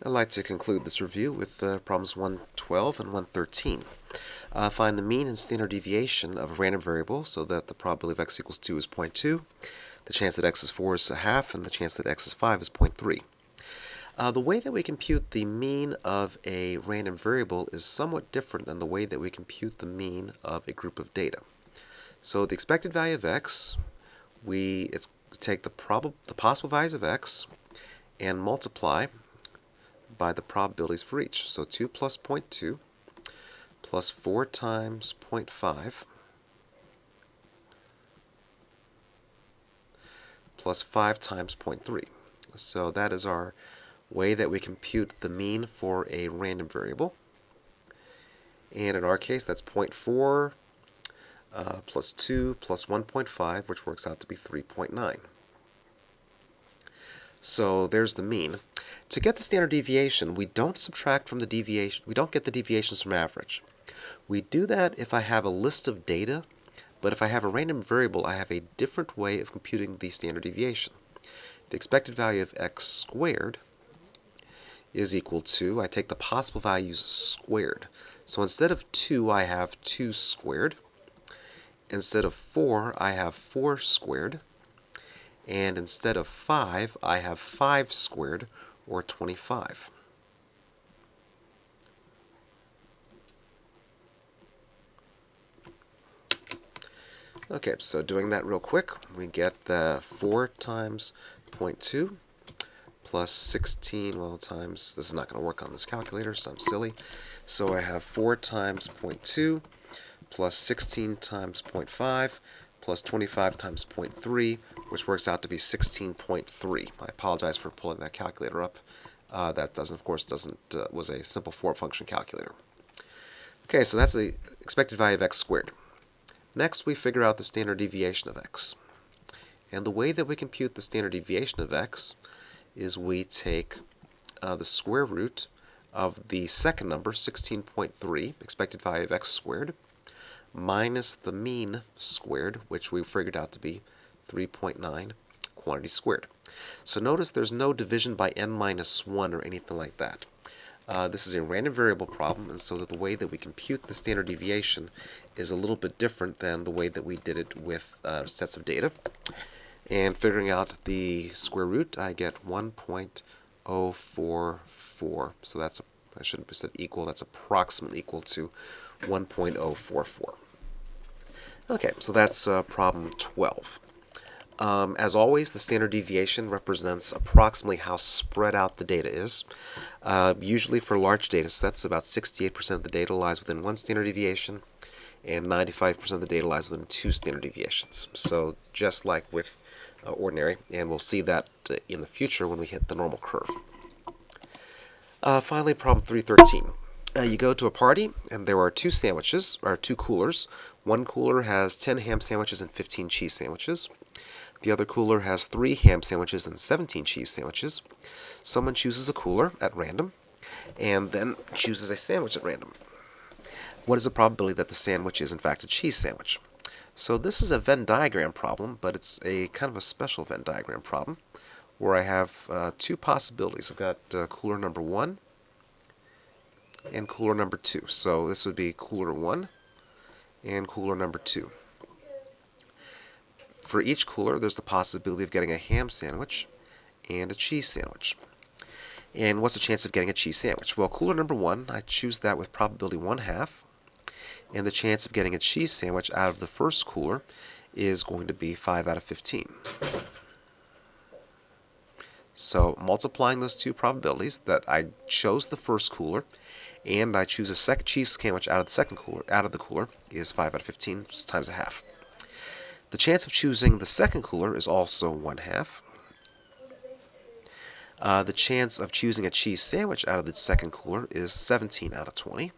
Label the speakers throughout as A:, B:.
A: I'd like to conclude this review with problems 112 and 113. Find the mean and standard deviation of a random variable so that the probability of x equals 2 is 0.2, the chance that x is 4 is a half, and the chance that x is 5 is 0.3. The way that we compute the mean of a random variable is somewhat different than the way that we compute the mean of a group of data. So the expected value of x, we take the possible values of x and multiply by the probabilities for each. So 2 plus 0.2 plus 4 times 0.5 plus 5 times 0.3. So that is our way that we compute the mean for a random variable. And in our case, that's 0.4 plus 2 plus 1.5, which works out to be 3.9. So there's the mean. To get the standard deviation, we don't subtract from the deviation. We don't get the deviations from average. We do that if I have a list of data, but if I have a random variable, I have a different way of computing the standard deviation. The expected value of x squared is equal to, I take the possible values squared. So instead of 2, I have 2 squared. Instead of 4, I have 4 squared. And instead of 5, I have 5 squared, or 25. Okay, so doing that real quick, we get the 4 times 0.2 plus 16, well, times, this is not going to work on this calculator, so I'm silly. So I have 4 times 0.2 plus 16 times 0.5 plus 25 times 0.3, which works out to be 16.3. I apologize for pulling that calculator up. That doesn't, of course, was a simple four function calculator. Okay, so that's the expected value of x squared. Next, we figure out the standard deviation of x. And the way that we compute the standard deviation of x is we take the square root of the second number, 16.3, expected value of x squared, minus the mean squared, which we figured out to be 3.9 quantity squared. So notice there's no division by n minus 1 or anything like that. This is a random variable problem, and so the way that we compute the standard deviation is a little bit different than the way that we did it with sets of data. And figuring out the square root, I get 1.044. So that's, I shouldn't have said equal, that's approximately equal to 1.044. Okay, so that's problem 12. As always, the standard deviation represents approximately how spread out the data is. Usually for large data sets, about 68% of the data lies within one standard deviation, and 95% of the data lies within 2 standard deviations. So just like with ordinary, and we'll see that in the future when we hit the normal curve. Finally, problem 313. You go to a party, and there are 2 sandwiches, or 2 coolers. One cooler has 10 ham sandwiches and 15 cheese sandwiches. The other cooler has 3 ham sandwiches and 17 cheese sandwiches. Someone chooses a cooler at random, and then chooses a sandwich at random. What is the probability that the sandwich is in fact a cheese sandwich? So this is a Venn diagram problem, but it's a kind of a special Venn diagram problem, where I have 2 possibilities. I've got cooler number 1 and cooler number 2. So this would be cooler 1 and cooler number 2. For each cooler, there's the possibility of getting a ham sandwich and a cheese sandwich. And what's the chance of getting a cheese sandwich? Well, cooler number 1, I choose that with probability 1/2. And the chance of getting a cheese sandwich out of the first cooler is going to be 5 out of 15. So multiplying those 2 probabilities, that I chose the first cooler and I choose a second cheese sandwich out of the cooler, is 5 out of 15 times 1/2. The chance of choosing the second cooler is also 1/2. The chance of choosing a cheese sandwich out of the second cooler is 17 out of 20.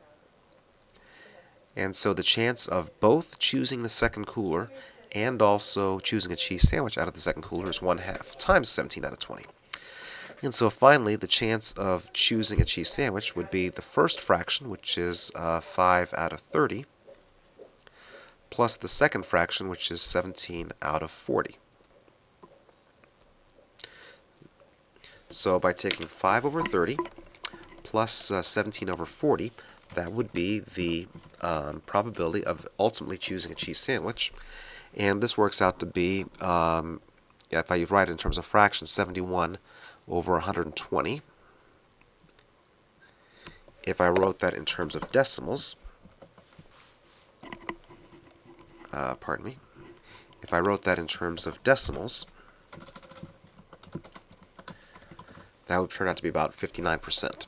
A: And so the chance of both choosing the second cooler and also choosing a cheese sandwich out of the second cooler is 1/2 times 17 out of 20. And so finally, the chance of choosing a cheese sandwich would be the first fraction, which is 5 out of 30, plus the second fraction, which is 17 out of 40. So by taking 5 over 30 plus 17 over 40, that would be the probability of ultimately choosing a cheese sandwich. And this works out to be, if I write it in terms of fractions, 71 over 120. If I wrote that in terms of decimals, pardon me, if I wrote that in terms of decimals, that would turn out to be about 59%.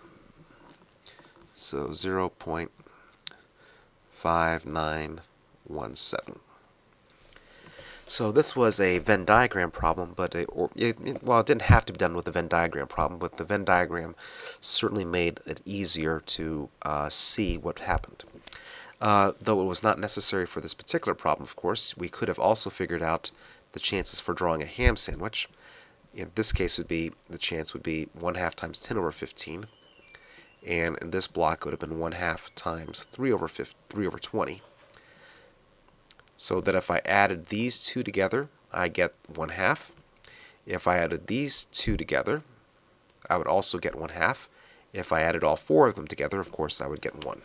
A: So 0.5917. So this was a Venn diagram problem, but well, it didn't have to be done with the Venn diagram problem, but the Venn diagram certainly made it easier to see what happened. Though it was not necessary for this particular problem, of course, we could have also figured out the chances for drawing a ham sandwich. In this case, the chance would be 1/2 times 10 over 15, and in this block it would have been 1/2 times 3 over 20. So that if I added these two together, I get 1/2. If I added these two together, I would also get 1/2. If I added all four of them together, of course, I would get 1.